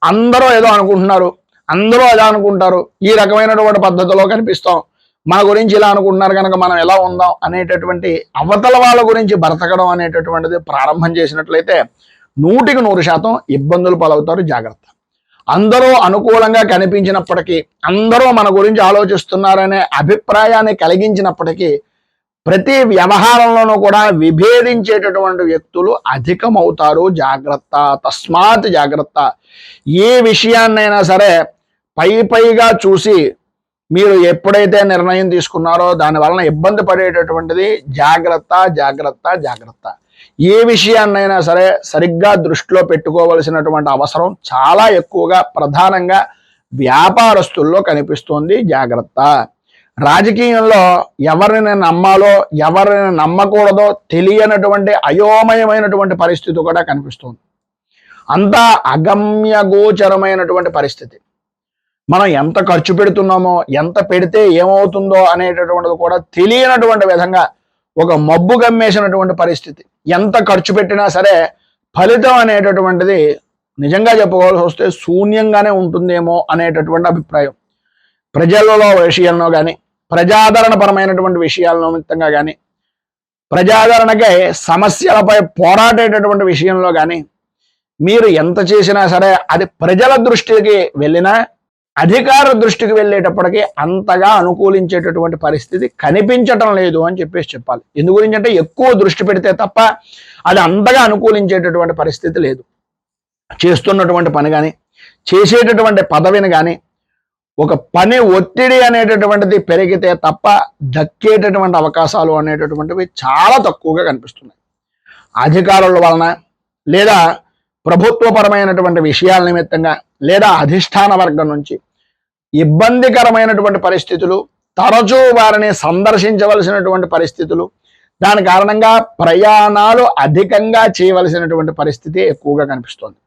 అందరూ ఏదో అనుకుంటున్నారు, అందరూ అలా అనుకుంటారు, ఈ రకమైనటువంటి పద్ధతిలో కనిపిస్తాం, మన గురించి ఇలా అనుకుంటున్నారు కనుక మనం ఎలా ఉందాం అనేటటువంటి అవతల వాళ్ళ గురించి బ్రతకడం అనేటటువంటిది ప్రారంభం చేసినట్లయితే 100% ఇబ్బందులు పాలవుతారు. జాగ్రత్త. అందరూ అనుకూలంగా కనిపించినప్పటికీ, అందరూ మన గురించి ఆలోచిస్తున్నారనే అభిప్రాయాన్ని కలిగించినప్పటికీ ప్రతి వ్యవహారంలోనూ కూడా విభేదించేటటువంటి వ్యక్తులు అధికమవుతారు. జాగ్రత్త. తస్మాత్ జాగ్రత్త. ఏ విషయాన్నైనా సరే పైగా చూసి మీరు ఎప్పుడైతే నిర్ణయం తీసుకున్నారో దాని వలన ఇబ్బంది పడేటటువంటిది జాగ్రత్త. ఏ విషయాన్నైనా సరే సరిగ్గా దృష్టిలో పెట్టుకోవలసినటువంటి అవసరం చాలా ఎక్కువగా ప్రధానంగా వ్యాపారస్తుల్లో కనిపిస్తోంది. జాగ్రత్త. రాజకీయంలో ఎవరిని నమ్మాలో ఎవరిని నమ్మకూడదో తెలియనటువంటి అయోమయమైనటువంటి పరిస్థితి కూడా కనిపిస్తుంది. అంతా అగమ్య గోచరమైనటువంటి పరిస్థితి. మనం ఎంత ఖర్చు పెడుతున్నామో, ఎంత పెడితే ఏమవుతుందో అనేటటువంటిది కూడా తెలియనటువంటి విధంగా ఒక మబ్బు గమ్మేసినటువంటి పరిస్థితి. ఎంత ఖర్చు పెట్టినా సరే ఫలితం అనేటటువంటిది నిజంగా చెప్పుకోవాల్సి వస్తే శూన్యంగానే ఉంటుందేమో అనేటటువంటి అభిప్రాయం. ప్రజలలో విషయంలో కానీ, ప్రజాదరణ పరమైనటువంటి విషయాల నిమిత్తంగా కానీ, ప్రజాదరణకై సమస్యలపై పోరాడేటటువంటి విషయంలో కానీ మీరు ఎంత చేసినా సరే అది ప్రజల దృష్టికి వెళ్ళినా, అధికార దృష్టికి వెళ్ళేటప్పటికీ అంతగా అనుకూలించేటటువంటి పరిస్థితి కనిపించటం లేదు అని చెప్పాలి. ఎందు గురించి అంటే ఎక్కువ దృష్టి పెడితే తప్ప అది అంతగా అనుకూలించేటటువంటి పరిస్థితి లేదు. చేస్తున్నటువంటి పని కానీ, చేసేటటువంటి పదవిని కానీ, ఒక పని ఒత్తిడి అనేటటువంటిది పెరిగితే తప్ప దక్కేటటువంటి అవకాశాలు అనేటటువంటివి చాలా తక్కువగా కనిపిస్తున్నాయి. అధికారుల వలన లేదా ప్రభుత్వపరమైనటువంటి విషయాల నిమిత్తంగా లేదా అధిష్టాన వర్గం నుంచి ఇబ్బందికరమైనటువంటి పరిస్థితులు, తరచూ వారిని సందర్శించవలసినటువంటి పరిస్థితులు, దాని కారణంగా ప్రయాణాలు అధికంగా చేయవలసినటువంటి పరిస్థితి ఎక్కువగా కనిపిస్తోంది.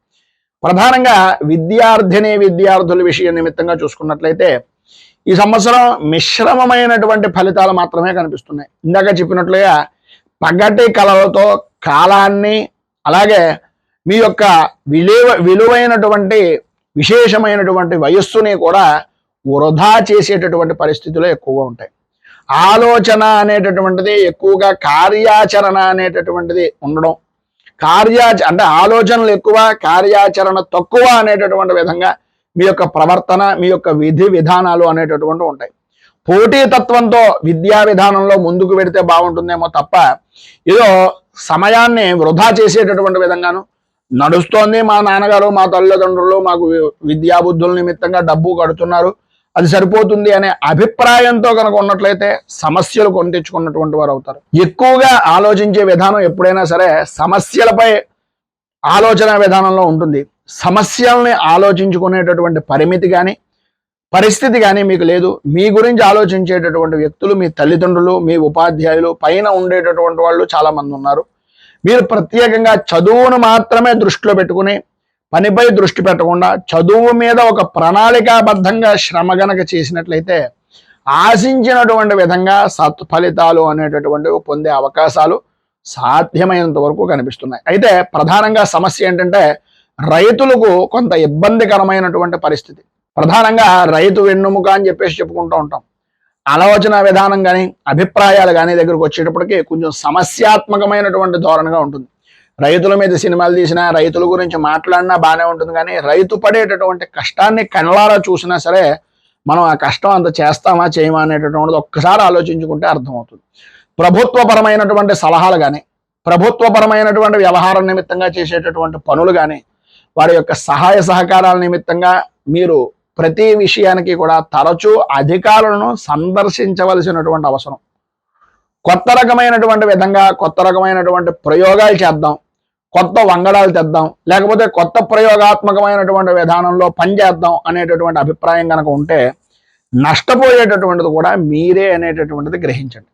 ప్రధానంగా విద్యార్థుల విషయం నిమిత్తంగా చూసుకున్నట్లయితే ఈ సంవత్సరం మిశ్రమమైనటువంటి ఫలితాలు మాత్రమే కనిపిస్తున్నాయి. ఇందాక చెప్పినట్లుగా పగటి కళలతో కాలాన్ని, అలాగే మీ యొక్క విలువైనటువంటి విశేషమైనటువంటి వయస్సుని కూడా వృధా చేసేటటువంటి పరిస్థితులు ఎక్కువగా ఉంటాయి. ఆలోచన అనేటటువంటిది ఎక్కువగా కార్యాచరణ అనేటటువంటిది ఉండడం, అంటే ఆలోచనలు ఎక్కువ కార్యాచరణ తక్కువ అనేటటువంటి విధంగా మీ యొక్క ప్రవర్తన, మీ యొక్క విధి విధానాలు అనేటటువంటి ఉంటాయి. పోటీతత్వంతో విద్యా విధానంలో ముందుకు వెడితే బాగుంటుందేమో తప్ప ఏదో సమయాన్ని వృధా చేసేటటువంటి విధంగాను నడుస్తోంది, మా నాన్నగారు మా తల్లిదండ్రులు మాకు విద్యాబుద్ధుల నిమిత్తంగా డబ్బు కడుతున్నారు, అది సరిపోతుంది అనే అభిప్రాయంతో కనుక ఉన్నట్లయితే సమస్యలు కొని తెచ్చుకున్నటువంటి వారు అవుతారు. ఎక్కువగా ఆలోచించే విధానం ఎప్పుడైనా సరే సమస్యలపై ఆలోచన విధానంలో ఉంటుంది. సమస్యల్ని ఆలోచించుకునేటటువంటి పరిమితి కానీ, పరిస్థితి కానీ మీకు లేదు. మీ గురించి ఆలోచించేటటువంటి వ్యక్తులు మీ తల్లిదండ్రులు, మీ ఉపాధ్యాయులు, పైన ఉండేటటువంటి వాళ్ళు చాలా మంది ఉన్నారు. మీరు ప్రత్యేకంగా చదువును మాత్రమే దృష్టిలో పెట్టుకుని పనిపై దృష్టి పెట్టకుండా చదువు మీద ఒక ప్రణాళికాబద్ధంగా శ్రమ గనక చేసినట్లయితే ఆశించినటువంటి విధంగా సత్ఫలితాలు అనేటటువంటివి పొందే అవకాశాలు సాధ్యమైనంత వరకు కనిపిస్తున్నాయి. అయితే ప్రధానంగా సమస్య ఏంటంటే రైతులకు కొంత ఇబ్బందికరమైనటువంటి పరిస్థితి. ప్రధానంగా రైతు వెన్నుముక అని చెప్పేసి చెప్పుకుంటూ ఉంటాం. ఆలోచన విధానం కానీ అభిప్రాయాలు కానీ దగ్గరకు వచ్చేటప్పటికి కొంచెం సమస్యాత్మకమైనటువంటి ధోరణిగా ఉంటుంది. రైతుల మీద సినిమాలు తీసినా, రైతుల గురించి మాట్లాడినా బాగానే ఉంటుంది, కానీ రైతు పడేటటువంటి కష్టాన్ని కళ్ళారా చూసినా సరే మనం ఆ కష్టం అంత చేస్తామా చేయమా అనేటటువంటిది ఒక్కసారి ఆలోచించుకుంటే అర్థమవుతుంది. ప్రభుత్వపరమైనటువంటి సలహాలు కానీ, ప్రభుత్వపరమైనటువంటి వ్యవహారం నిమిత్తంగా చేసేటటువంటి పనులు కానీ, వారి యొక్క సహాయ సహకారాల నిమిత్తంగా మీరు ప్రతి విషయానికి కూడా తరచూ అధికారులను సందర్శించవలసినటువంటి అవసరం. కొత్త రకమైనటువంటి విధంగా కొత్త రకమైనటువంటి ప్రయోగాలు చేద్దాం, కొత్త వంగడాలు తెద్దాం, లేకపోతే కొత్త ప్రయోగాత్మకమైనటువంటి విధానంలో పనిచేద్దాం అనేటటువంటి అభిప్రాయం కనుక ఉంటే నష్టపోయేటటువంటిది కూడా మీరే అనేటటువంటిది గ్రహించండి.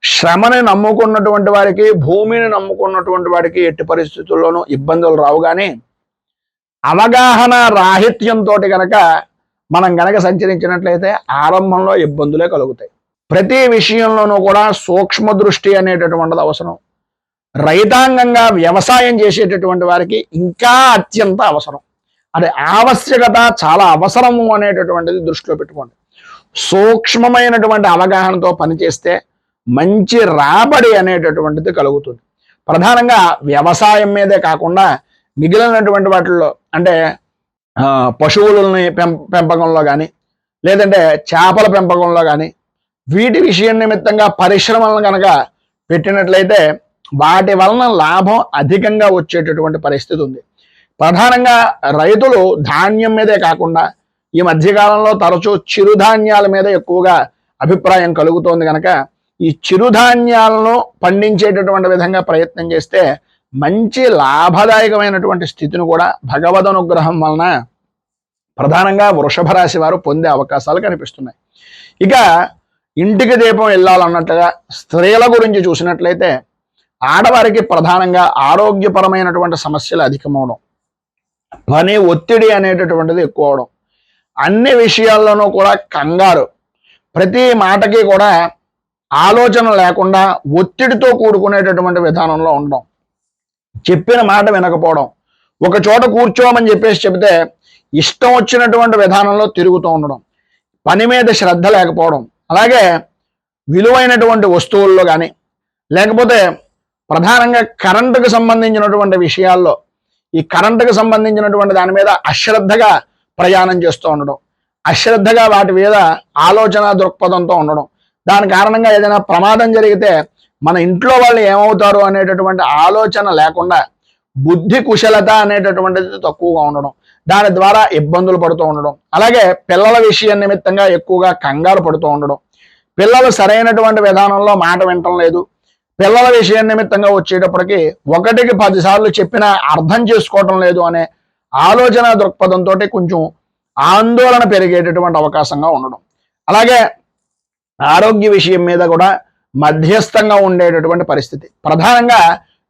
శ్రమని నమ్ముకున్నటువంటి వారికి, భూమిని నమ్ముకున్నటువంటి వారికి ఎట్టి పరిస్థితుల్లోనూ ఇబ్బందులు రావు. కానీ అవగాహన రాహిత్యంతో కనుక మనం గనక సంచరించినట్లయితే ఆరంభంలో ఇబ్బందులే కలుగుతాయి. ప్రతి విషయంలోనూ కూడా సూక్ష్మ దృష్టి అనేటటువంటిది అవసరం. రైతాంగంగా వ్యవసాయం చేసేటటువంటి వారికి ఇంకా అత్యంత అవసరం. అది ఆవశ్యకత, చాలా అవసరము అనేటటువంటిది దృష్టిలో పెట్టుకోండి. సూక్ష్మమైనటువంటి అవగాహనతో పనిచేస్తే మంచి రాబడి అనేటటువంటిది కలుగుతుంది. ప్రధానంగా వ్యవసాయం మీదే కాకుండా మిగిలినటువంటి వాటిల్లో అంటే పశువులని పెంపకంలో కానీ, లేదంటే చేపల పెంపకంలో కానీ, వీటి విషయం నిమిత్తంగా పరిశ్రమలను కనుక పెట్టినట్లయితే వాటి వలన లాభం అధికంగా వచ్చేటటువంటి పరిస్థితి ఉంది. ప్రధానంగా రైతులు ధాన్యం మీదే కాకుండా ఈ మధ్యకాలంలో తరచూ చిరుధాన్యాల మీద ఎక్కువగా అభిప్రాయం కలుగుతోంది. కనుక ఈ చిరుధాన్యాలను పండించేటటువంటి విధంగా ప్రయత్నం చేస్తే మంచి లాభదాయకమైనటువంటి స్థితిని కూడా భగవద్ అనుగ్రహం వలన ప్రధానంగా వృషభ రాశి వారు పొందే అవకాశాలు కనిపిస్తున్నాయి. ఇక ఇంటికి దీపం వెళ్ళాలన్నట్టుగా స్త్రీల గురించి చూసినట్లయితే ఆడవారికి ప్రధానంగా ఆరోగ్యపరమైనటువంటి సమస్యలు అధికమవడం, పని ఒత్తిడి అనేటటువంటిది ఎక్కువ అవడం, అన్ని విషయాల్లోనూ కూడా కంగారు, ప్రతి మాటకి కూడా ఆలోచన లేకుండా ఒత్తిడితో కూడుకునేటటువంటి విధానంలో ఉండడం, చెప్పిన మాట వినకపోవడం, ఒక చోట కూర్చోమని చెప్పేసి చెబితే ఇష్టం వచ్చినటువంటి విధానంలో తిరుగుతూ ఉండడం, పని మీద శ్రద్ధ లేకపోవడం, అలాగే విలువైనటువంటి వస్తువుల్లో కానీ లేకపోతే ప్రధానంగా కరెంటుకు సంబంధించినటువంటి విషయాల్లో ఈ కరెంటుకు సంబంధించినటువంటి దాని మీద అశ్రద్ధగా ప్రయాణం చేస్తూ ఉండడం, అశ్రద్ధగా వాటి మీద ఆలోచన దృక్పథంతో ఉండడం, దాని కారణంగా ఏదైనా ప్రమాదం జరిగితే మన ఇంట్లో వాళ్ళు ఏమవుతారు అనేటటువంటి ఆలోచన లేకుండా బుద్ధి కుశలత అనేటటువంటిది తక్కువగా ఉండడం, దాని ద్వారా ఇబ్బందులు పడుతూ ఉండడం, అలాగే పిల్లల విషయం నిమిత్తంగా ఎక్కువగా కంగారు పడుతూ ఉండడం, పిల్లలు సరైనటువంటి విధానంలో మాట వినటం లేదు, పిల్లల విషయం నిమిత్తంగా వచ్చేటప్పటికి 1కి 10 సార్లు చెప్పినా అర్థం చేసుకోవటం లేదు అనే ఆలోచన దృక్పథంతో కొంచెం ఆందోళన పెరిగేటటువంటి అవకాశంగా ఉండడం, అలాగే ఆరోగ్య విషయం మీద కూడా మధ్యస్థంగా ఉండేటటువంటి పరిస్థితి. ప్రధానంగా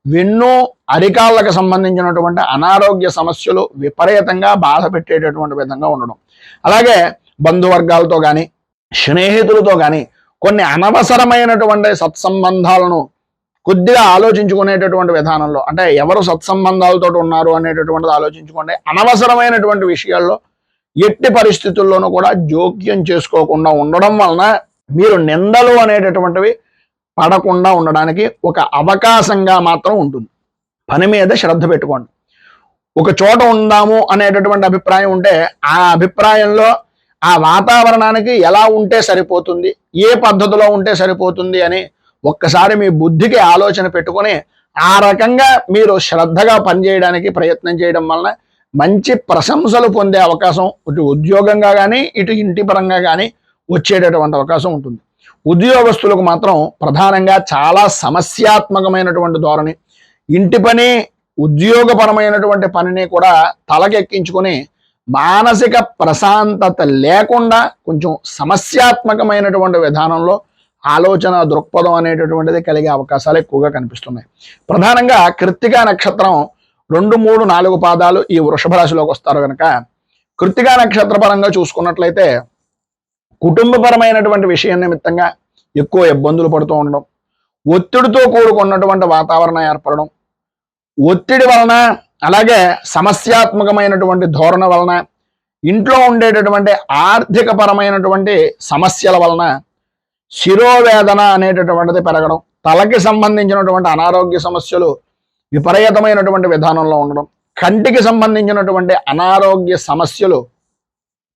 వెన్ను అరికాళ్ళకు సంబంధించినటువంటి అనారోగ్య సమస్యలు విపరీతంగా బాధ పెట్టేటటువంటి విధంగా ఉండడం, అలాగే బంధువర్గాలతో కానీ స్నేహితులతో కానీ కొన్ని అనవసరమైనటువంటి సత్సంబంధాలను కొద్దిగా ఆలోచించుకునేటటువంటి విధానంలో, అంటే ఎవరు సత్సంబంధాలతో ఉన్నారు అనేటటువంటిది ఆలోచించుకోండి. అనవసరమైనటువంటి విషయాల్లో ఎట్టి పరిస్థితుల్లోనూ కూడా జోక్యం చేసుకోకుండా ఉండడం వలన మీరు నిందలు అనేటటువంటివి పడకుండా ఉండడానికి ఒక అవకాశంగా మాత్రం ఉంటుంది. పని మీద శ్రద్ధ పెట్టుకోండి. ఒక చోట ఉందాము అనేటటువంటి అభిప్రాయం ఉంటే ఆ అభిప్రాయంలో ఆ వాతావరణానికి ఎలా ఉంటే సరిపోతుంది, ఏ పద్ధతిలో ఉంటే సరిపోతుంది అని ఒక్కసారి మీ బుద్ధికి ఆలోచన పెట్టుకొని ఆ రకంగా మీరు శ్రద్ధగా పనిచేయడానికి ప్రయత్నం చేయడం వలన మంచి ప్రశంసలు పొందే అవకాశం ఇటు ఉద్యోగంగా కానీ ఇటు ఇంటి పరంగా కానీ వచ్చేటటువంటి అవకాశం ఉంటుంది. ఉద్యోగస్తులకు మాత్రం ప్రధానంగా చాలా సమస్యాత్మకమైనటువంటి ధోరణి, ఇంటి పని ఉద్యోగపరమైనటువంటి పనిని కూడా తలకెక్కించుకొని మానసిక ప్రశాంతత లేకుండా కొంచెం సమస్యాత్మకమైనటువంటి విధానంలో ఆలోచన దృక్పథం అనేటటువంటిది కలిగే అవకాశాలు ఎక్కువగా కనిపిస్తున్నాయి. ప్రధానంగా కృత్తికా నక్షత్రం 2, 3, 4 పాదాలు ఈ వృషభ రాశిలోకి వస్తారు కనుక కృత్తికా నక్షత్ర పరంగా చూసుకున్నట్లయితే కుటుంబపరమైనటువంటి విషయం నిమిత్తంగా ఎక్కువ ఇబ్బందులు పడుతూ ఉండడం, ఒత్తిడితో కూడుకున్నటువంటి వాతావరణం ఏర్పడడం, ఒత్తిడి వలన అలాగే సమస్యాత్మకమైనటువంటి ధోరణ వలన ఇంట్లో ఉండేటటువంటి ఆర్థిక పరమైనటువంటి సమస్యల వలన శిరోవేదన అనేటటువంటిది పెరగడం, తలకి సంబంధించినటువంటి అనారోగ్య సమస్యలు విపరీతమైనటువంటి విధానంలో ఉండడం, కంటికి సంబంధించినటువంటి అనారోగ్య సమస్యలు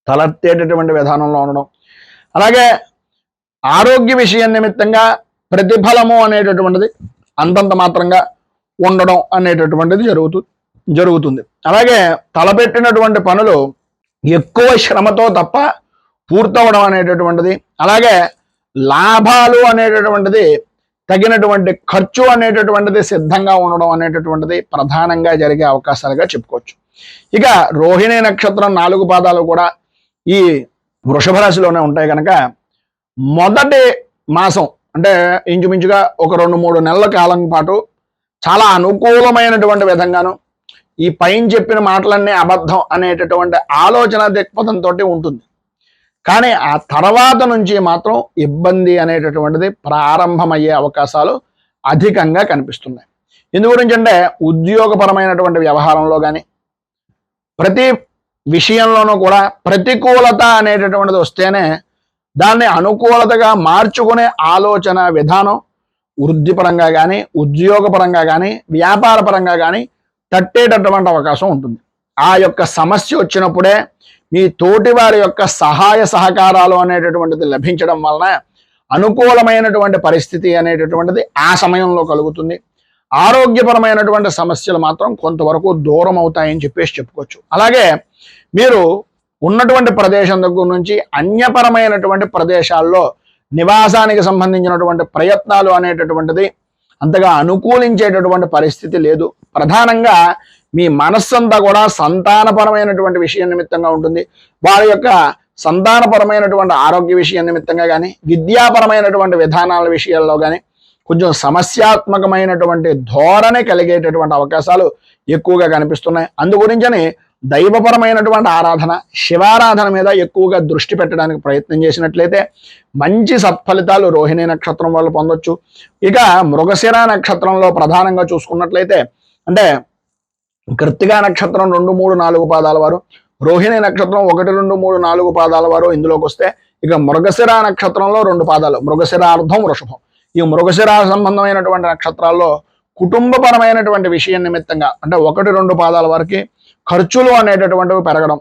తలెత్తేటటువంటి విధానంలో ఉండడం, అలాగే ఆరోగ్య విషయం నిమిత్తంగా ప్రతిఫలము అనేటటువంటిది అంతంత మాత్రంగా ఉండడం అనేటటువంటిది జరుగుతుంది. అలాగే తలపెట్టినటువంటి పనులు ఎక్కువ శ్రమతో తప్ప పూర్తవడం అనేటటువంటిది, అలాగే లాభాలు అనేటటువంటిది తగినటువంటి ఖర్చు అనేటటువంటిది సిద్ధంగా ఉండడం అనేటటువంటిది ప్రధానంగా జరిగే అవకాశాలుగా చెప్పుకోవచ్చు. ఇక రోహిణి నక్షత్రం 4 పాదాలు కూడా ఈ వృషభ రాశిలోనే ఉంటాయి కనుక మొదటి మాసం అంటే ఇంచుమించుగా ఒక 2-3 నెలల కాలం పాటు చాలా అనుకూలమైనటువంటి విధంగాను ఈ పైన చెప్పిన మాటలన్నీ అబద్ధం అనేటటువంటి ఆలోచన దృక్పథంతో ఉంటుంది. కానీ ఆ తర్వాత నుంచి మాత్రం ఇబ్బంది అనేటటువంటిది ప్రారంభమయ్యే అవకాశాలు అధికంగా కనిపిస్తున్నాయి. ఎందు గురించి అంటే ఉద్యోగపరమైనటువంటి వ్యవహారంలో కానీ ప్రతి విషయంలోనూ కూడా ప్రతికూలత అనేటటువంటిది వస్తేనే దాన్ని అనుకూలతగా మార్చుకునే ఆలోచన విధానం వృద్ధిపరంగా కానీ ఉద్యోగపరంగా కానీ వ్యాపార పరంగా కానీ తట్టేటటువంటి అవకాశం ఉంటుంది. ఆ యొక్క సమస్య వచ్చినప్పుడే మీ తోటి వారి యొక్క సహాయ సహకారాలు అనేటటువంటిది లభించడం వలన అనుకూలమైనటువంటి పరిస్థితి అనేటటువంటిది ఆ సమయంలో కలుగుతుంది. ఆరోగ్యపరమైనటువంటి సమస్యలు మాత్రం కొంతవరకు దూరం అవుతాయని చెప్పుకోవచ్చు. అలాగే మీరు ఉన్నటువంటి ప్రదేశం దగ్గర నుంచి అన్యపరమైనటువంటి ప్రదేశాల్లో నివాసానికి సంబంధించినటువంటి ప్రయత్నాలు అనేటటువంటిది అంతగా అనుకూలించేటటువంటి పరిస్థితి లేదు. ప్రధానంగా మీ మనస్సంతా కూడా సంతానపరమైనటువంటి విషయం నిమిత్తంగా ఉంటుంది. వారి యొక్క సంతానపరమైనటువంటి ఆరోగ్య విషయం నిమిత్తంగా కానీ విద్యాపరమైనటువంటి విధానాల విషయాల్లో కానీ కొంచెం సమస్యాత్మకమైనటువంటి ధోరణి కలిగేటటువంటి అవకాశాలు ఎక్కువగా కనిపిస్తున్నాయి. అందుగురించని దైవపరమైనటువంటి ఆరాధన, శివారాధన మీద ఎక్కువగా దృష్టి పెట్టడానికి ప్రయత్నం చేసినట్లయితే మంచి సత్ఫలితాలు రోహిణి నక్షత్రం వాళ్ళు పొందొచ్చు. ఇక మృగశిర నక్షత్రంలో ప్రధానంగా చూసుకున్నట్లయితే అంటే కృత్తికా నక్షత్రం 2, 3, 4 పాదాల వారు, రోహిణి నక్షత్రం 1, 2, 3, 4 పాదాల వారు ఇందులోకి వస్తే ఇక మృగశిర నక్షత్రంలో 2 పాదాలు, మృగశిరార్ధం, వృషభం. ఈ మృగశిర సంబంధమైనటువంటి నక్షత్రాల్లో కుటుంబపరమైనటువంటి విషయం నిమిత్తంగా అంటే 1, 2 పాదాల వరకు ఖర్చులు అనేటటువంటివి పెరగడం,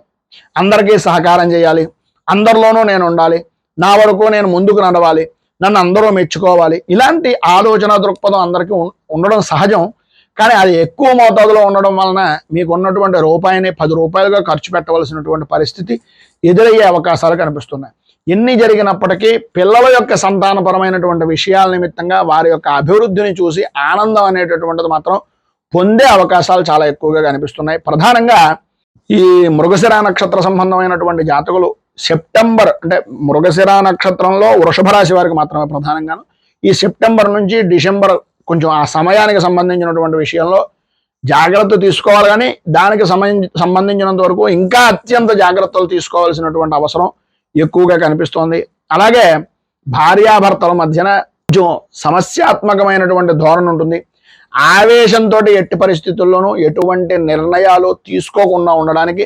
అందరికీ సహకారం చేయాలి, అందరిలోనూ నేను ఉండాలి, నా వరకు నేను ముందుకు నడవాలి, నన్ను అందరూ మెచ్చుకోవాలి, ఇలాంటి ఆలోచన దృక్పథం అందరికీ ఉండడం సహజం. కానీ అది ఎక్కువ మోతాదులో ఉండడం వలన మీకు ఉన్నటువంటి రూపాయిని 10 రూపాయలుగా ఖర్చు పెట్టవలసినటువంటి పరిస్థితి ఎదురయ్యే అవకాశాలు కనిపిస్తున్నాయి. ఎన్ని జరిగినప్పటికీ పిల్లల యొక్క సంతానపరమైనటువంటి విషయాల నిమిత్తంగా వారి యొక్క అభివృద్ధిని చూసి ఆనందం అనేటటువంటిది మాత్రం పొందే అవకాశాలు చాలా ఎక్కువగా కనిపిస్తున్నాయి. ప్రధానంగా ఈ మృగశిర నక్షత్ర సంబంధమైనటువంటి జాతకులు సెప్టెంబర్ అంటే మృగశిర నక్షత్రంలో వృషభ రాశి వారికి మాత్రమే ప్రధానంగాను ఈ సెప్టెంబర్ నుంచి డిసెంబర్ కొంచెం ఆ సమయానికి సంబంధించినటువంటి విషయంలో జాగ్రత్త తీసుకోవాలి. కానీ దానికి సంబంధించినంత వరకు ఇంకా అత్యంత జాగ్రత్తలు తీసుకోవాల్సినటువంటి అవసరం ఎక్కువగా కనిపిస్తోంది. అలాగే భార్యాభర్తల మధ్యన కొంచెం సమస్యాత్మకమైనటువంటి ధోరణి ఉంటుంది. ఆవేశంతో ఎట్టి పరిస్థితుల్లోనూ ఎటువంటి నిర్ణయాలు తీసుకోకుండా ఉండడానికి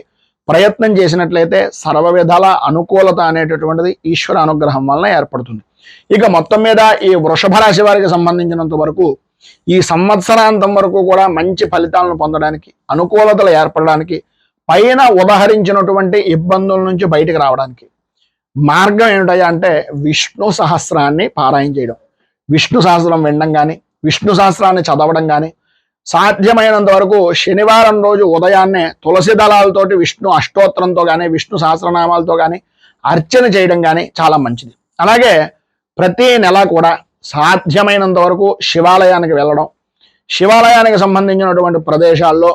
ప్రయత్నం చేసినట్లయితే సర్వ విధాల అనుకూలత అనేటటువంటిది ఈశ్వర అనుగ్రహం వలన ఏర్పడుతుంది. ఇక మొత్తం మీద ఈ వృషభ రాశి వారికి సంబంధించినంత వరకు ఈ సంవత్సరాంతం వరకు కూడా మంచి ఫలితాలను పొందడానికి, అనుకూలతలు ఏర్పడడానికి, పైన ఉదహరించినటువంటి ఇబ్బందుల నుంచి బయటకు రావడానికి మార్గం ఏమిటయ్యా అంటే విష్ణు సహస్రాన్ని పారాయణ చేయడం, విష్ణు సహస్రం వినడం కానీ, విష్ణు సహస్రాన్ని చదవడం కానీ, సాధ్యమైనంత వరకు శనివారం రోజు ఉదయాన్నే తులసి దళాలతోటి విష్ణు అష్టోత్తరంతో కానీ విష్ణు సహస్రనామాలతో కానీ అర్చన చేయడం కానీ చాలా మంచిది. అలాగే ప్రతి నెల కూడా సాధ్యమైనంత వరకు శివాలయానికి వెళ్ళడం, శివాలయానికి సంబంధించినటువంటి ప్రదేశాల్లో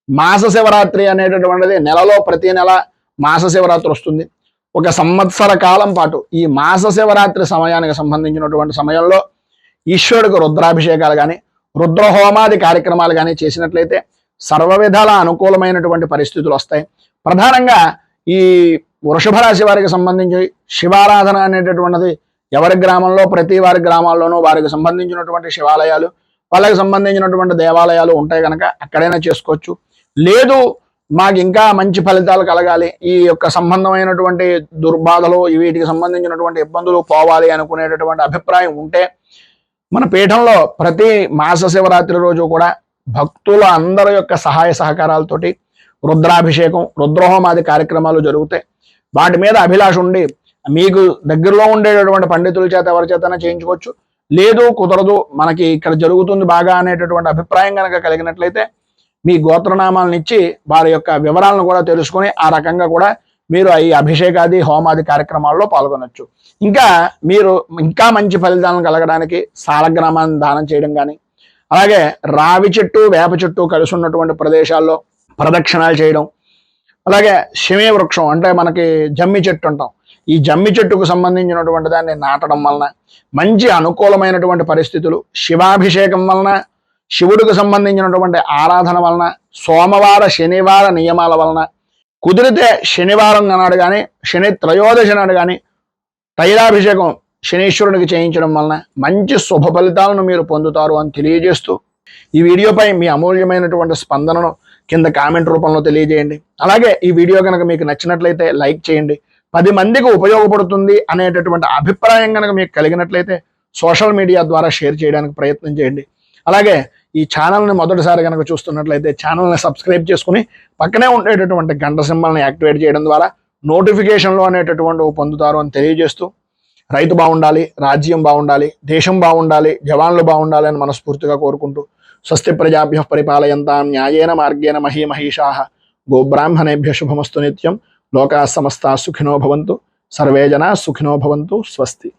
మాస శివరాత్రి అనేటటువంటిది నెలలో ప్రతి నెల మాస శివరాత్రి వస్తుంది. ఒక సంవత్సర కాలం పాటు ఈ మాస శివరాత్రి సమయానికి సంబంధించినటువంటి సమయంలో ఈశ్వరుడికి రుద్రాభిషేకాలు కానీ రుద్రహోమాది కార్యక్రమాలు కానీ చేసినట్లయితే సర్వ విధాల అనుకూలమైనటువంటి పరిస్థితులు వస్తాయి. ప్రధానంగా ఈ వృషభ రాశి వారికి సంబంధించి శివారాధన అనేటటువంటిది ఎవరి గ్రామంలో ప్రతి వారి గ్రామాల్లోనూ వారికి సంబంధించినటువంటి శివాలయాలు వాళ్ళకి సంబంధించినటువంటి దేవాలయాలు ఉంటాయి కనుక అక్కడైనా చేసుకోవచ్చు. లేదు మాకు ఇంకా మంచి ఫలితాలు కలగాలి, ఈ యొక్క సంబంధమైనటువంటి దుర్బాధలు వీటికి సంబంధించినటువంటి ఇబ్బందులు పోవాలి అనుకునేటటువంటి అభిప్రాయం ఉంటే మన పీఠంలో ప్రతి మాస శివరాత్రి రోజు కూడా భక్తుల అందరి యొక్క సహాయ సహకారాలతోటి రుద్రాభిషేకం రుద్రహోమాది కార్యక్రమాలు జరుగుతాయి. వాటి మీద అభిలాష ఉండి మీకు దగ్గరలో ఉండేటటువంటి పండితుల చేత ఎవరి చేతనే చేయించుకోవచ్చు. లేదు కుదరదు మనకి ఇక్కడ జరుగుతుంది బాగా అనేటటువంటి అభిప్రాయం కనుక కలిగినట్లయితే మీ గోత్రనామాలను ఇచ్చి వారి యొక్క వివరాలను కూడా తెలుసుకొని ఆ రకంగా కూడా మీరు ఈ అభిషేకాది హోమాది కార్యక్రమాల్లో పాల్గొనవచ్చు. ఇంకా మీరు ఇంకా మంచి ఫలితాలను కలగడానికి సాలగ్రామాన్ని దానం చేయడం కానీ, అలాగే రావి చెట్టు వేప చెట్టు కలిసి ఉన్నటువంటి ప్రదేశాల్లో ప్రదక్షిణాలు చేయడం, అలాగే శమీ వృక్షం అంటే మనకి జమ్మి చెట్టు అంటాం, ఈ జమ్మి చెట్టుకు సంబంధించినటువంటి దాన్ని నాటడం వలన మంచి అనుకూలమైనటువంటి పరిస్థితులు, శివాభిషేకం వలన శివుడికి సంబంధించినటువంటి ఆరాధన వలన, సోమవార శనివార నియమాల వలన, కుదిరితే శనివారం నాడు కానీ శని త్రయోదశి నాడు కానీ తైలాభిషేకం శనీశ్వరునికి చేయించడం వలన మంచి శుభ ఫలితాలను మీరు పొందుతారు అని తెలియజేస్తూ ఈ వీడియోపై మీ అమూల్యమైనటువంటి స్పందనను కింద కామెంట్ రూపంలో తెలియజేయండి. అలాగే ఈ వీడియో కనుక మీకు నచ్చినట్లయితే లైక్ చేయండి. 10 మందికి ఉపయోగపడుతుంది అనేటటువంటి అభిప్రాయం కనుక మీకు కలిగినట్లయితే సోషల్ మీడియా ద్వారా షేర్ చేయడానికి ప్రయత్నం చేయండి. అలాగే ఈ ఛానల్ని మొదటిసారి కనుక చూస్తున్నట్లయితే ఛానల్ని సబ్స్క్రైబ్ చేసుకుని పక్కనే ఉండేటటువంటి గంట సింబల్ని యాక్టివేట్ చేయడం ద్వారా నోటిఫికేషన్లు అనేటటువంటి పొందుతారు అని తెలియజేస్తూ రైతు బాగుండాలి, రాజ్యం బాగుండాలి, దేశం బాగుండాలి, జవాన్లు బాగుండాలి అని మనస్ఫూర్తిగా కోరుకుంటూ స్వస్తి ప్రజాభ్యః పరిపాలయంతాం న్యాయేన మార్గేణ మహీమహీషాః గోబ్రాహ్మణేభ్యః శుభమస్తు నిత్యం లోకాః సమస్తాః సుఖినో భవంతు సర్వే జనాః సుఖినో భవంతు. స్వస్తి.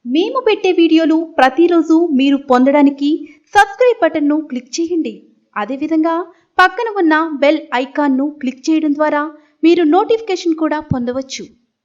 మేము పెట్టే వీడియోలు ప్రతిరోజు మీరు పొందడానికి సబ్స్క్రైబ్ బటన్ను క్లిక్ చేయండి. అదేవిధంగా పక్కన ఉన్న బెల్ ఐకాన్ను క్లిక్ చేయడం ద్వారా మీరు నోటిఫికేషన్ కూడా పొందవచ్చు.